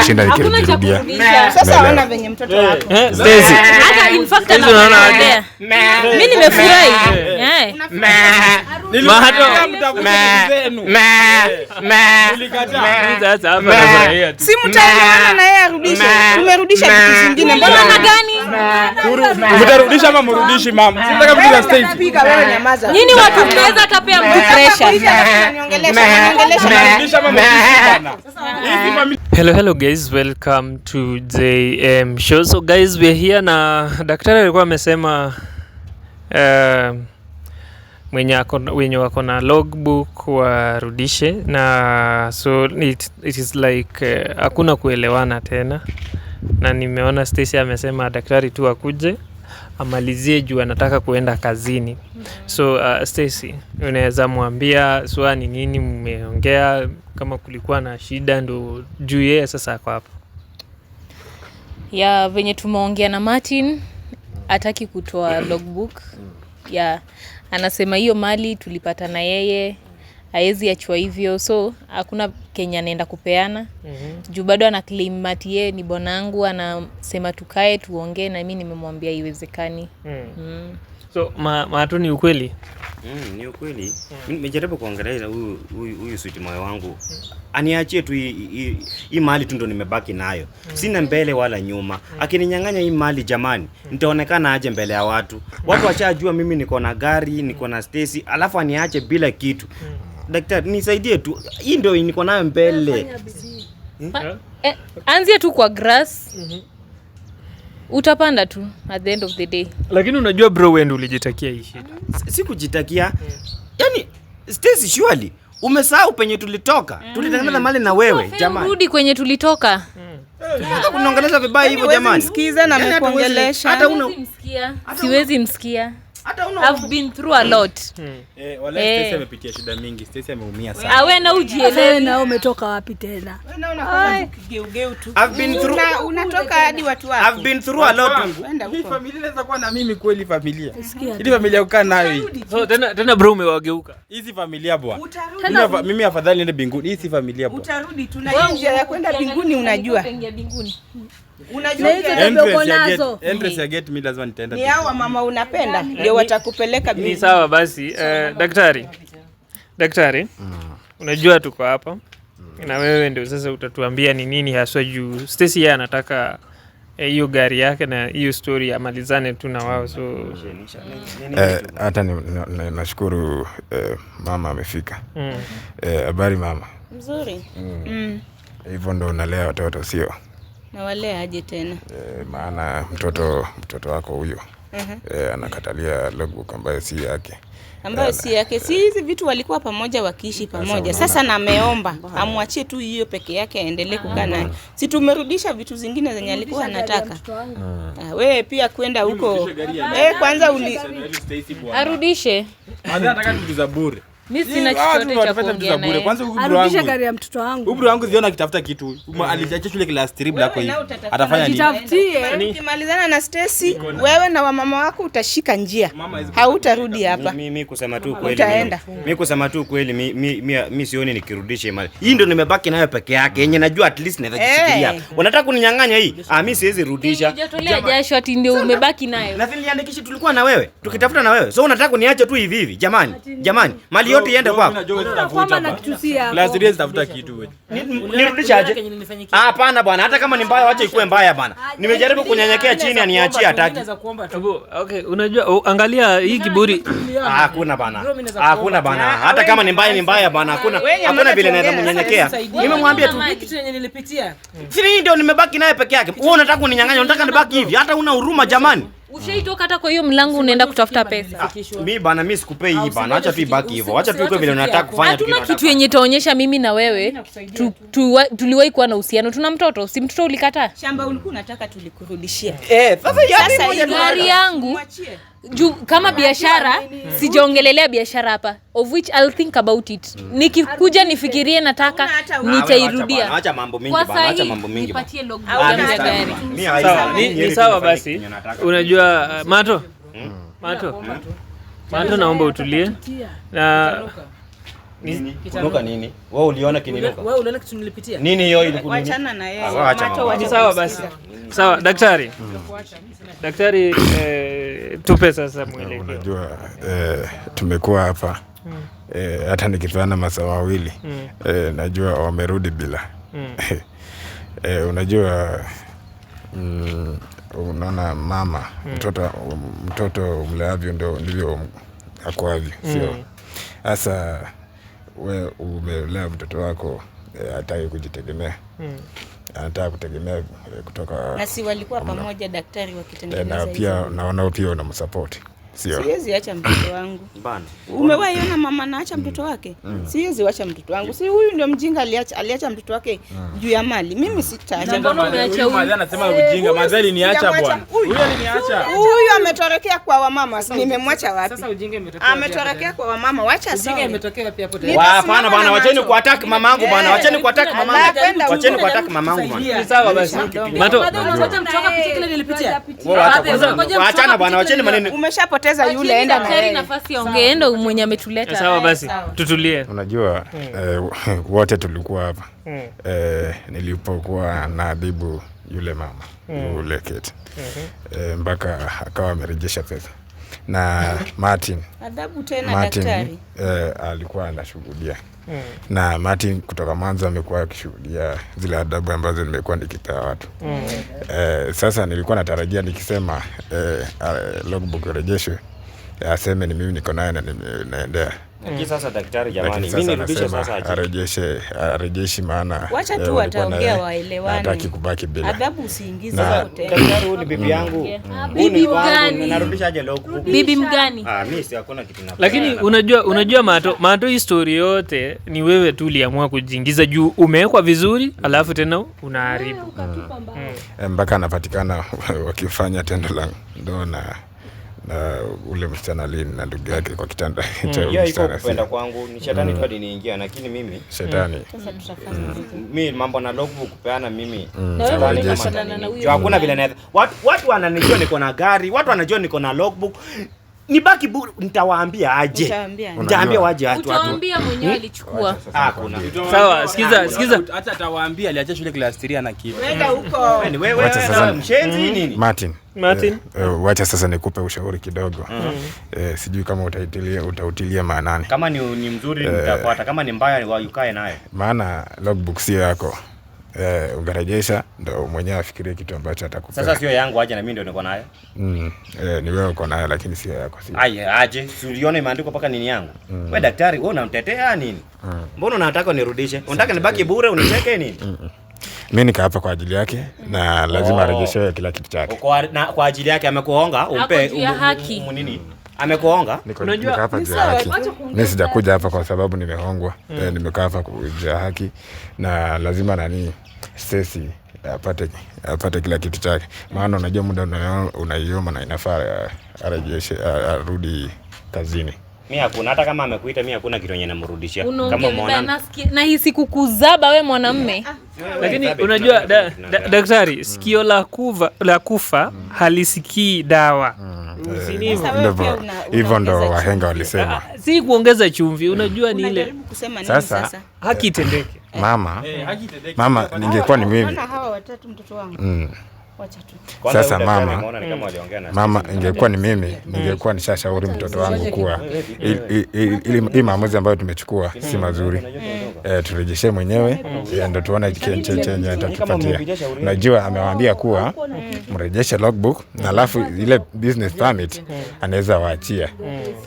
kushinda nikirudia. Sasa wana venye mtoto wako. Stacy. Hata in fact anaona. Mimi nimefurahi. Mahato. Sasa hapa nafurahia tu. Si mtaelewana na yeye arudishe. Tumerudisha vitu vingine. Mbona gani? Mtarudisha ama mrudishi mama? Sitaka vitu za Stacy. Piga wewe nyamaza. Nini watu mnaweza tapea mtu pressure? Hello guys, welcome to the show. So guys, we are here na daktari alikuwa amesema wenye wako na logbook warudishe, na so it is like hakuna kuelewana tena, na nimeona Stacy amesema daktari tu akuje amalizie juu anataka kuenda kazini. So Stacy, unaweza mwambia swali nini mmeongea, kama kulikuwa na shida ndo juu yeye sasa ako hapa? Ya venye tumeongea na Martin hataki kutoa logbook. Ya anasema hiyo mali tulipata na yeye haezi achwa hivyo, so hakuna Kenya anaenda kupeana. Juu bado ana claim mati yeye ni bonangu, anasema tukae tuongee, na mimi nimemwambia iwezekani. So Mato, ni ukweli? Ni ukweli. Nimejaribu kuongelea huyu sweet moyo wangu. Aniachie tu hii mali tu ndo nimebaki nayo. Sina mbele wala nyuma. Akininyang'anya hii mali jamani, nitaonekana aje mbele ya watu. Watu washajua mimi niko na gari, niko na Stacy, alafu aniache bila kitu. Daktari, nisaidie tu. Hii ndio niko nayo mbele. Anzia tu kwa grass. Utapanda tu at the end of the day. Lakini unajua bro, wewe ndio ulijitakia hii shida. Sikujitakia. Yaani Stacy, surely umesahau penye tulitoka. Tulitengeneza mali na wewe jamani. Rudi kwenye tulitoka. Hata kunaongeleza vibaya hivyo jamani. Msikiza na amekuongelesha. Hata Siwezi msikia. I've been through a lot. Wala Stacy amepitia shida mingi. Stacy ameumia sana. Wewe na ujielewe, na umetoka wapi tena? Wewe unafanya kigeugeu tu. I've been through Unatoka hadi watu wako. I've been through a lot. Hii familia inaweza kuwa na mimi kweli familia. Hii familia ukaa nayo hii. So tena bro umewageuka. Hizi familia bwana. Mimi afadhali niende mbinguni. Hii si familia bwana. Utarudi, tuna njia ya kwenda mbinguni unajua. Unajua entrance ya gate mimi lazima nitaenda. Ni hao mama unapenda ndio watakupeleka mbinguni. Ni sawa basi. Daktari, unajua tuko hapa na wewe ndio sasa utatuambia ni nini haswa juu Stacy yeye anataka hiyo gari yake na hiyo story amalizane tu na wao. So hata nashukuru mama amefika. Habari mama? Mzuri. Hivyo ndo unalea watoto sio? Na wale aje tena. Maana mtoto wako huyo anakatalia logbook ambayo si yake. Ambayo si yake. Si hizi vitu walikuwa pamoja wakiishi pamoja. Sasa na ameomba amwachie tu hiyo peke yake aendelee kukaa naye. Si tumerudisha vitu zingine zenye alikuwa anataka. Wewe pia kwenda huko. Kwanza arudishe. Anataka vitu za bure. Mimi sina chochote cha kuongea naye. Kwanza arudisha gari ya mtoto wangu. Ubru wangu ziona akitafuta kitu. Aliacha shule class 3 bila kwa hiyo. Atafanya nini? Jitafutie. Ukimalizana na Stacy, wewe na wamama wako utashika njia. Hautarudi hapa. Mimi kusema tu kweli. Mimi kusema tu kweli mimi sioni nikirudisha mali. Hii ndio nimebaki nayo peke yake. Yenye najua at least naweza kushikilia. Unataka kuninyang'anya hii? Mimi siwezi rudisha. Unajitolea jasho ati ndio umebaki nayo. Na vile niandikishi tulikuwa na wewe. Tukitafuta na wewe. So unataka kuniacha tu hivi hivi? Jamani. Mali yote iende kwako. Kwamba nakitusia. Class 3 tafuta kitu wewe. Nirudisha aje? Hapana bwana, hata kama ni mbaya acha ikuwe mbaya bwana. Nimejaribu kunyenyekea chini aniachie hataki. Okay, unajua angalia hii kiburi. Hakuna bana. Hata kama ni mbaya bana, hakuna vile naweza kunyenyekea. Nimemwambia tu kitu yenye nilipitia. Sisi ndio nimebaki naye peke yake. Wewe unataka kuninyang'anya, unataka nibaki hivi? Hata una huruma jamani. Ushaitoka hata kwa hiyo mlango unaenda kutafuta pesa. Mimi sikupei hii bana. Acha tu ibaki hivyo. Acha tu iko vile unataka kufanya kitu. Hatuna kitu yenye taonyesha mimi na wewe tuliwahi kuwa na uhusiano. Tuna mtoto, si mtoto ulikataa? Shamba ulikuwa unataka tulikurudishia. Sasa gari yangu juu kama biashara sijaongelelea biashara hapa, of which I'll think about it. Nikikuja nifikirie nataka nitairudia. Acha mambo mingi bana, acha mambo mingi. Nipatie logbook ya gari. Ni sawa basi. Unajua Mato naomba utulie. Na Kunuka nini? Wewe uliona kininuka? Wewe uliona kitu nilipitia? Nini hiyo ilikuwa nini? Wachana na yeye. Ni sawa basi. Sawa, daktari. Daktari, tupe sasa mwelekeo. Unajua tumekuwa hapa hata nikipeana masaa mawili najua wamerudi bila. Unajua unaona mama mtoto mleavyo ndivyo akoavyo, sio? Sasa we umelea mtoto wako hataki kujitegemea, anataka kutegemea kutoka, na si walikuwa pamoja daktari wakitengeneza na pia naona pia unamsupport, sio? Siwezi acha mtoto wangu Bana. Umewahi ona mama naacha mtoto wake? Siwezi acha mtoto wangu. Si huyu ndio mjinga aliacha mtoto wake juu ya mali. Mimi sitaacha. Mbona umeacha huyu? Madhali anasema ujinga, madhali niacha bwana. Huyu aliniacha. Huyu ametorekea kwa wamama, nimemwacha wapi? Sasa ujinga imetokea. Ametorekea kwa wamama, wacha Ujinga sasa. imetokea pia hapo. Hapana bwana, wacheni kuattack mamangu bwana. Wacheni kuattack mamangu. Wacheni kuattack mamangu bwana. Ni sawa basi. Mato. Unataka mtoka picha kile nilipitia. Waachana bwana, wacheni maneno. Umeshapoteza yule, enda na yeye. Nafasi ya ongea, ndo mwenye ametuleta. Sawa basi. Tutulie. Unajua wote tulikuwa hapa nilipokuwa naadhibu yule mama yule kete mpaka akawa amerejesha pesa, na Martin adhabu tena daktari alikuwa anashuhudia na Martin kutoka mwanzo amekuwa akishuhudia zile adabu ambazo nimekuwa nikipea watu. Sasa nilikuwa natarajia nikisema logbook rejeshwe aseme ni mimi niko naye na naendea. Lakini sasa daktari, jamani, mimi nirudishe sasa arejeshi, maana wacha tu wataongea waelewane. Hataki kubaki bila adhabu, usiingize zote. Daktari, huyu ni bibi yangu. Bibi mgani? Narudisha aje logbook? Bibi mgani? Mimi si hakuna kitu na. Lakini unajua Mato hii story yote ni wewe tu uliamua kujiingiza juu umewekwa vizuri alafu tena unaharibu. Mpaka anapatikana wakifanya tendo la ndoa na ule msichana Lynn na ndugu yake kwa kitanda cha hiyo iko kupenda kwangu, ni shetani tu aliniingia, lakini mimi shetani mimi mambo na logbook kupeana mimi Hakuna vile watu wananijua niko na gari, watu wanajua niko na logbook. Nibaki nitawaambia aje. Nitaambia waje watu. Utaambia mwenyewe alichukua. Kuna. Sawa, sikiza. Hata atawaambia aliacha shule class 3 na kitu. Wenda huko. Wewe sasa mshenzi nini? Martin. Wacha sasa nikupe ushauri kidogo. Sijui kama utautilia maanani. Kama ni mzuri nitafuata, kama ni mbaya ukae naye. Maana logbook sio yako. Ungerejesha ndo mwenyewe afikirie kitu ambacho atakupa. Sasa sio yangu, aje na mimi ndio niko nayo. Ni wewe uko nayo lakini sio yako. Aje, uliona imeandikwa paka nini yangu? Wewe daktari, wewe unamtetea nini? Mbona unataka nirudishe? Unataka nibaki bure unicheke nini? Mimi nika hapa kwa ajili yake na lazima arejeshe kila kitu chake. Kwa ajili yake amekuonga, umpe nini? Amekuonga? Unajua hapa juu ya haki. Mimi sijakuja hapa kwa sababu nimehongwa. Nimekaa hapa kwa haki na lazima Stacy apate kila kitu chake. Maana unajua muda unaioma na inafaa arejeshe arudi kazini. Mimi hakuna, hata kama amekuita mimi hakuna kitu yenye namrudishia. Kama mwana na hisi kukuzaba we mwanamume. Lakini unajua daktari, sikio la kufa halisikii dawa. Hivyo ndo wahenga walisema. Si kuongeza chumvi, unajua ni ile. Sasa haki itendeke. Mama ningekuwa ni mimi. Hawa watatu mtoto wangu. Sasa mama ingekuwa ni mimi, ningekuwa nishashauri mtoto wangu kuwa ili maamuzi ambayo tumechukua si mazuri. Turejeshe mwenyewe ndio tuone chenye atatupatia. Najua amewaambia kuwa mrejeshe logbook na alafu ile business permit anaweza waachia.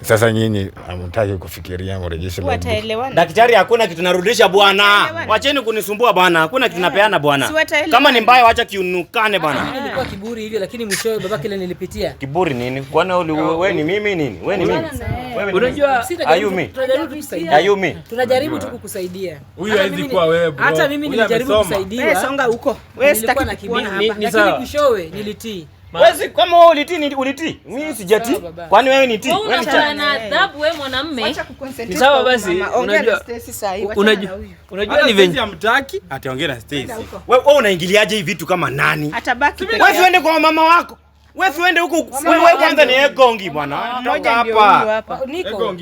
Sasa nyinyi hamtaki kufikiria mrejeshe logbook. Daktari, hakuna kitu narudisha bwana. Wacheni kunisumbua bwana. Hakuna kitu napeana bwana. Kama ni mbaya wacha kiunukane bwana. Nilikuwa kiburi hivyo, lakini mwishowe babake ile nilipitia. Kiburi nini? Kwani wewe ni mimi nini? Wewe ni mimi. Unajua Ayumi. Tunajaribu tu kukusaidia. Huyu haizi kuwa wewe bro. Hata mimi nilijaribu kusaidia. Wewe songa huko. Wewe sitaki kukuona hapa. Lakini mwishowe nilitii. Wewe kama wewe ulitii? Mimi sijatii. Kwani wewe ni tii? Wewe una adhabu wewe mwanamume. Acha kuconcentrate. Sawa basi, unajua ni venye amtaki ataongea na Stacy. Wewe unaingiliaje hivi vitu kama nani? Atabaki peke yake. Wewe uende kwa mama wako. Wewe uende huko. Wewe kwanza ni Egongi bwana. Toka hapa. Niko.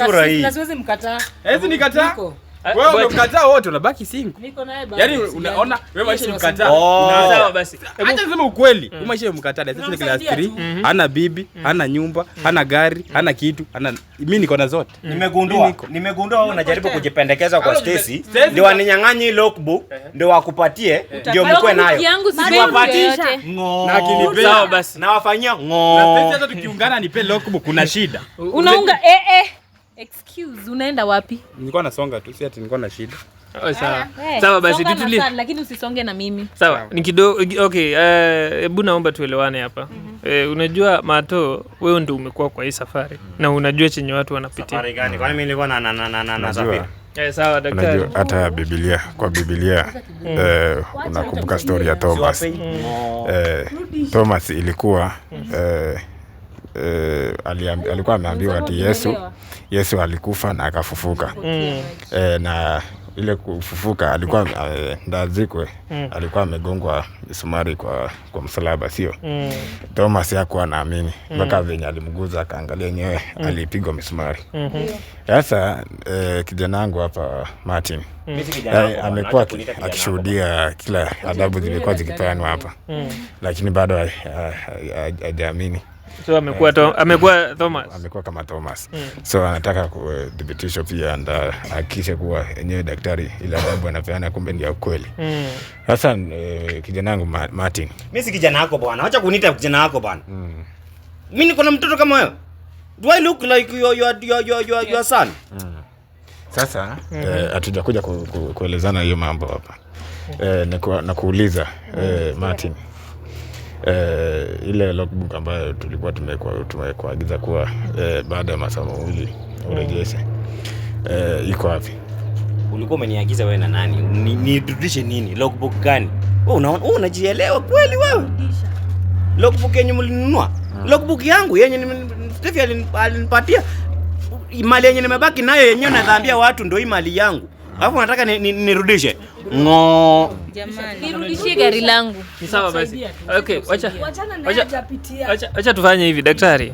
Chura hii. Na siwezi mkataa. Hizi nikataa. Niko. Wewe unakataa wote unabaki single. Niko naye baba. Yaani unaona wewe maisha mkataa. Sawa basi. Acha niseme ukweli. Wewe maisha mkataa. Sasa ni class 3, hana bibi, hana nyumba, hana gari, hana kitu, hana mimi niko na zote. Nimegundua wewe unajaribu kujipendekeza kwa Stacy, ndio waninyang'anyi logbook, ndio wakupatie, ndio mkwe nayo. Siwapatisha. Na akinipea Sawa basi. Na wafanyia na Stacy hata tukiungana nipe logbook kuna shida. Unaunga excuse, unaenda wapi? Nilikuwa nasonga tu, si ati nilikuwa na shida. Sawa. Sawa basi tutulie. Lakini usisonge na mimi. Sawa, ni kidogo okay, hebu naomba tuelewane hapa. Unajua Mato, wewe ndio umekuwa kwa hii safari na unajua chenye watu wanapitia. Safari gani? Kwani mimi nilikuwa na safari. Sawa daktari. Unajua hata Biblia unakumbuka story ya Thomas. Thomas ilikuwa alikuwa ameambiwa ati Yesu alikufa na akafufuka. Na ile kufufuka alikuwa ndazikwe, alikuwa amegongwa misumari kwa msalaba, sio? Thomas hakuwa anaamini mpaka venye alimguza akaangalia yenyewe alipigwa misumari. Sasa kijana wangu hapa Martin amekuwa akishuhudia kila adhabu zilikuwa zikipeanwa hapa, lakini bado hajaamini. So amekuwa Thomas. Amekuwa kama Thomas. So anataka kudhibitisha pia na hakikisha kuwa yenyewe daktari ile adhabu anapeana kumbe ndio kweli. Sasa kijana wangu Martin. Mimi si kijana wako bwana. Acha kuniita kijana wako bwana. Mimi niko na mtoto kama wewe. Do I look like your son? Sasa hatujakuja kuelezana hiyo mambo hapa. Na kuuliza Martin. Ile logbook ambayo tulikuwa tumekuagiza kuwa baada ya masaa mawili urejeshe, iko wapi? Ulikuwa umeniagiza wewe na nani? Nirudishe nini? Logbook gani? Wewe unajielewa kweli wewe? Logbook yenye mlinunua? Logbook yangu yenye Steffi alinipatia. Mali yenye nimebaki nayo yenyewe nadhaambia watu ndio hii mali yangu. Alafu nataka nirudishe. Jamani, nirudishie gari langu. Ni sawa basi. Okay, acha tufanye hivi daktari.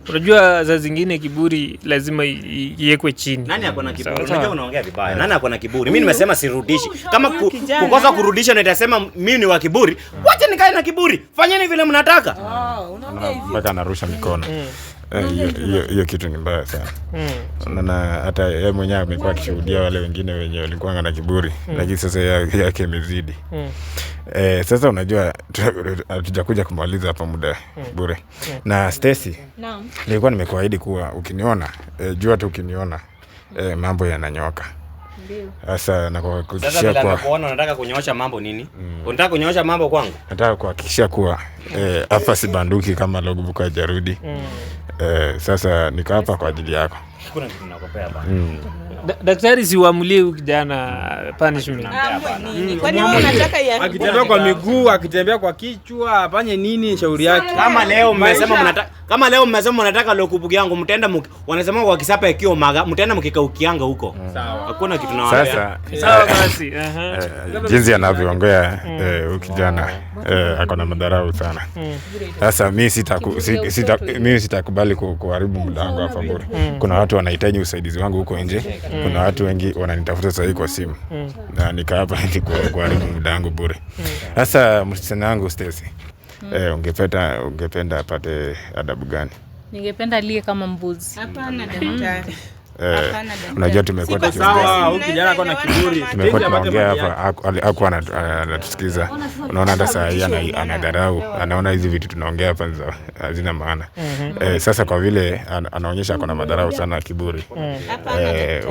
Unajua za zingine kiburi lazima iwekwe chini. Nani ako na kiburi? Unajua unaongea vibaya. Nani ako na kiburi? Mimi nimesema sirudishi. Kama kukosa kurudisha na nitasema mimi ni wa kiburi. Wacha nikae na kiburi. Fanyeni vile mnataka. Unaongea hivi. Mpaka anarusha mikono. Hiyo kitu ni mbaya sana. Na hata yeye mwenyewe amekuwa akishuhudia wale wengine wenye walikuwa na kiburi, lakini sasa yake imezidi. Sasa unajua tutakuja kumaliza hapa muda bure. Na Stacy, Naam. Nilikuwa nimekuahidi kuwa ukiniona, jua tu ukiniona mambo yananyoka. Ndio. Sasa na kuhakikishia sasa kwa kuona unataka kunyoosha mambo nini? Unataka kunyoosha mambo kwangu? Nataka kuhakikishia kuwa hapa si banduki kama logbook hajarudi. Sasa niko hapa kwa ajili yako. Kuna kitu nakopea bana. Daktari siuamulie huyu kijana punishment. Kwani wewe unataka ya Akitembea kwa miguu, akitembea kwa kichwa, afanye nini shauri yake? Kama leo mmesema mnataka logbook yangu, mtaenda wanasema kwa kisapa ikio maga, mtaenda mkikaukianga huko. Sawa. Hakuna kitu nawaambia. Sasa Sawa basi. jinsi anavyoongea huyu kijana ako na madharau sana. Sasa mimi sitakubali kuharibu muda wangu hapa bure. Kuna watu wanahitaji usaidizi wangu huko nje. Kuna watu wengi wananitafuta sasa kwa simu. Na nika hapa ili kuharibu muda wangu bure. Sasa msichana wangu Stacy, ungependa apate adabu gani? Ningependa aliye kama mbuzi. Hapana daktari. Unajua tumekuwa Sawa, huyu kijana ako na kiburi. tunaongea hapa, hakuwa anatusikiza. Unaona hata saa hii anadharau, anaona hizi vitu tunaongea hapa hazina maana. Sasa kwa vile anaonyesha ako na madharau sana, kiburi,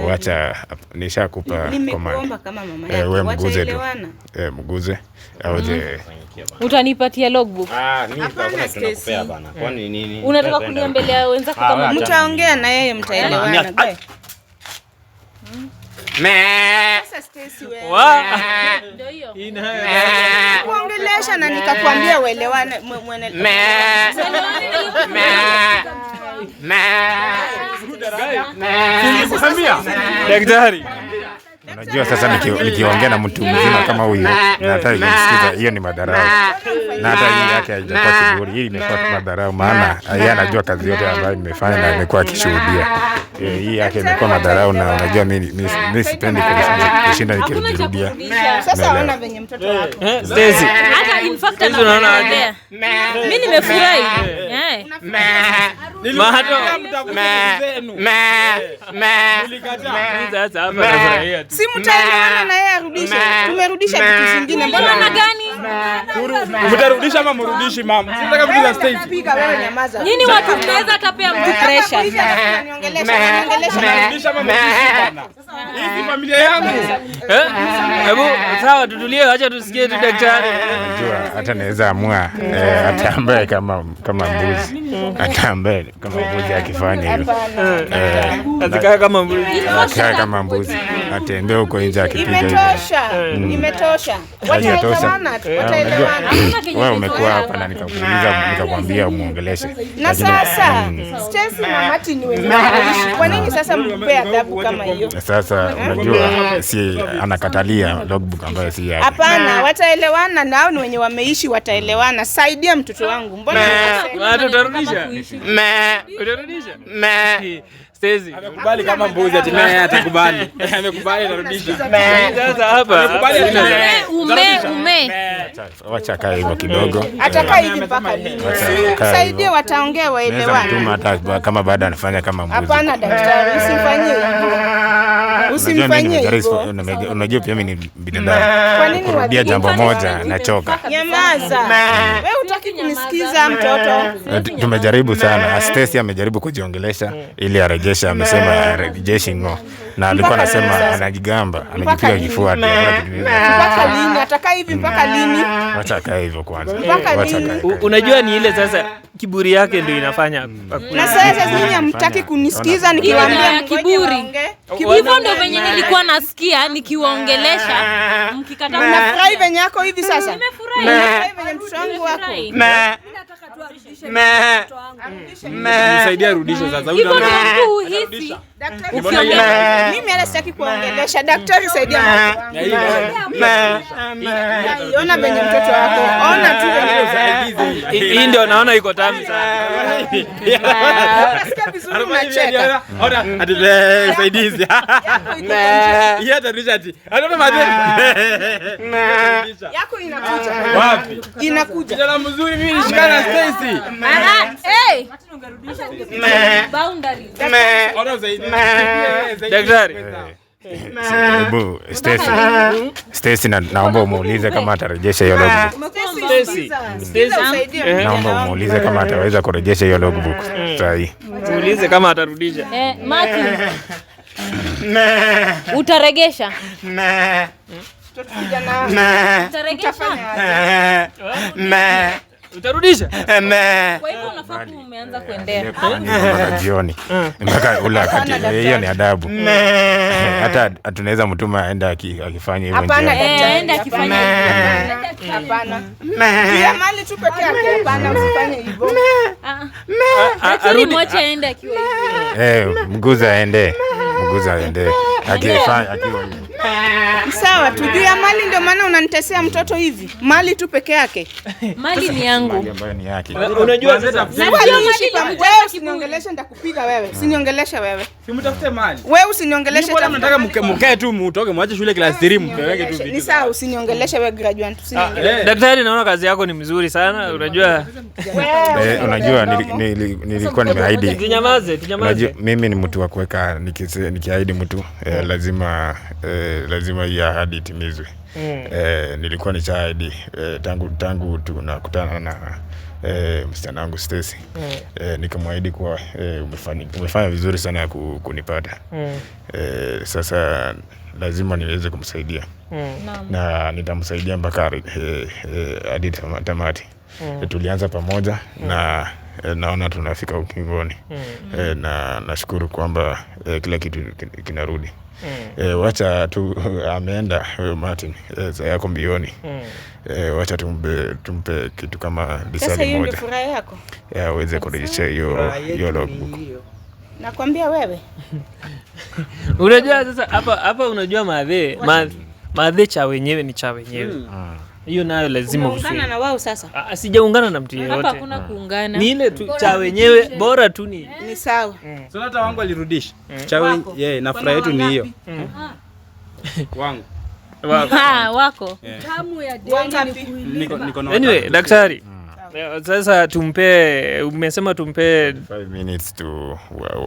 wacha nishakupa Nimekuomba kama mama yake. wewe Wacha mguze tu, elewana. mguze aje. Utanipatia logbook? Mimi hakuna tunakupea bana. Kwani nini? Unataka kuniambia wenzako kama Mtaongea na yeye mtaelewana. Sasa Stacy wewe. ndio hiyo. Kuongelesha na nikakwambia uelewane Daktari. Unajua sasa nikiongea na mtu mzima kama huyu na hata nikisikiza, hiyo ni madharau. Na hata hii yake haijakuwa kiburi, hii imekuwa madharau, maana yeye anajua kazi yote ambayo nimefanya na amekuwa akishuhudia. Hii yake imekuwa madharau, na unajua mimi sipendi kushinda nikirudia. Sasa ona venye mtoto wako. Stacy. Hata in fact anaongea. Mimi nimefurahi. Mahato. Si mtaelewana na yeye arudishe. Tumerudisha vitu zingine. Mbona na gani? Mtarudisha ama mrudishi mama? Sitaka vitu za Stacy. piga wewe, nyamaza. Nyinyi watu mnaweza tapea mtu pressure. Niongelesha. Mtarudisha ama mrudishi bana? Hii familia yangu. Hebu sawa, tutulie, acha tusikie tu daktari. Unajua hata naweza amua atambaye kama mbuzi. Atambaye kama mbuzi akifanya hivyo. Atakaa kama mbuzi. Atakaa kama mbuzi. Atembea huko nje akipiga hivyo. Imetosha. Wataelewana. Wewe umekuwa hapa na nikakwambia umuongeleshe. Na sasa Stacy na Martin ni wenyewe wanaishi. Kwa nini sasa mpe adhabu kama hiyo? Sasa unajua si anakatalia logbook ambayo si yake. Hapana, wataelewana, nao ni wenye wameishi, wataelewana. Saidia mtoto wangu. Mbona utarudisha? Utarudisha? Stacy amekubali kama mbuzi, ati naye atakubali. Amekubali narudisha. Sasa hapa Wacha kae hivyo kidogo. atakaa hivi mpaka lini? Saidia, wataongea waelewane. Mtuma hata kama baada anafanya kama mbuzi. Hapana daktari, usimfanyie hivyo. Usimfanyie hivyo. Unajua pia mimi ni binadamu. Kwa nini kurudia jambo moja nachoka. Nyamaza. Wewe hutaki kunisikiza mtoto. Tumejaribu sana. Stacy amejaribu kujiongelesha ili arejeshe, amesema arejeshe ngo. Na alikuwa anasema anajigamba, anajipiga kifua mpaka lini? Atakaa hivi mpaka lini? Wacha kae hivyo kwanza. Mpaka lini? Unajua ni ile sasa kiburi yake ndio inafanya. Na sasa nyinyi hamtaki kunisikiza nikiwaambia kiburi. Hivyo ndio venye nilikuwa nasikia nikiwaongelesha, mkikataa. Unafurahi venye yako hivi sasa? Unafurahi venye mtoto wangu wako? Nisaidia rudishe sasa. Hivyo ndio mtu uhisi. Mimi hata sitaki kuongelesha. Daktari, saidia mtoto wangu. Ona venye mtoto wako. Ona tu venye. Hii ndio naona iko tamu sana. Unasikia vizuri unacheka. Ona ati saidizi. Yeye atarudisha ati. Anaona madeni. Yako inakuja. Wapi? Inakuja. Kijana mzuri, mimi nishikana na Stacy. Hey. Boundaries. Ona zaidi. Daktari. Hebu Stacy naomba umuulize kama atarejesha hiyo logbook. Naomba umuulize kama ataweza kurejesha hiyo logbook. Sahi. Muulize kama atarudisha. Martin. Utaregesha? Utarudisha? Kwa hivyo unafaa umeanza kuendea mpaka jioni. Mpaka ule wakati, hiyo ni adabu. Hata tunaweza mtuma aende akifanya hivyo. Hapana, aende akifanya hivyo. Hapana. Pia mali tu pekee yake, hapana, usifanye hivyo. Lakini mwache aende akiwa hivyo. Mguza aende. Akifanya akiwa hivyo. Sawa, tujue mali, ndio maana unanitesea mtoto hivi. Mali tu peke yake. Mali ni yangu. Mali ambayo ni yake. Unajua sasa wewe usiniongeleshe, nitakupiga wewe. Usiniongeleshe wewe. Simtafute mali. Wewe usiniongeleshe tena. Nataka mkae tu mutoke mwache shule class 3 mpeleke tu vitu. Ni sawa, usiniongeleshe wewe graduate, usiniongeleshe. Daktari, naona kazi yako ni mzuri sana. Unajua unajua nilikuwa nimeahidi. Tunyamaze. Mimi ni mtu wa kuweka, nikiahidi mtu lazima hii ahadi itimizwe. Nilikuwa nishaahidi tangu tunakutana na msichana wangu Stacy. Nikamwahidi kuwa umefanya vizuri sana ya kunipata. Sasa lazima niweze kumsaidia. Na nitamsaidia mpaka hadi tamati. Tulianza pamoja na naona tunafika ukingoni. Na nashukuru kwamba kila kitu kinarudi. Wacha tu ameenda Martin za yako mbioni. Wacha tumpe kitu kama lisali moja. Sasa hiyo ndio furaha yako. Aweze kurejesha hiyo logbook. Nakwambia wewe. Unajua sasa hapa unajua madhe cha wenyewe ni cha wenyewe. Hiyo nayo lazima uungana na wao sasa. Sijaungana na mtu yeyote. Hapa hakuna kuungana. Ni ile tu cha wenyewe bora tu ni sawa. So hata wangu alirudisha. Cha yeye na furaha yetu ni hiyo. Wangu. Wako. Tamu ya deni Niko na anyway, daktari. Sasa umesema tumpe 5 minutes to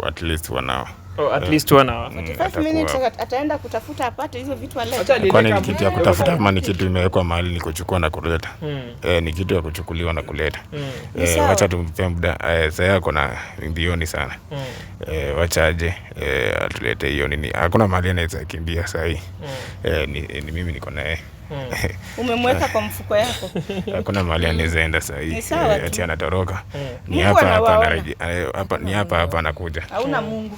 at least 1 hour. At least 1 hour. 5 minutes ataenda kutafuta apate hizo vitu alete. Kwani ni kitu ya kutafuta ama ni kitu imewekwa mahali ni kuchukua na kuleta? Ni kitu ya kuchukuliwa na kuleta. Wacha tumpe muda. Sasa yako na mbioni sana. Wacha aje atulete hiyo nini. Hakuna mahali anaweza kimbia sasa hii. Ni mimi niko naye. Umemweka kwa mfuko yako. Hakuna mahali anaweza enda sasa hii. Ati anatoroka. Ni hapa anakuja. Hauna Mungu.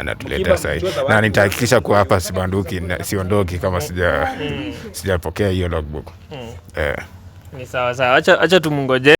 Anatuleta sasa hivi. Na nitahakikisha kuwa hapa siondoki kama sijapokea hiyo logbook. Ni sawa. Acha tumungoje.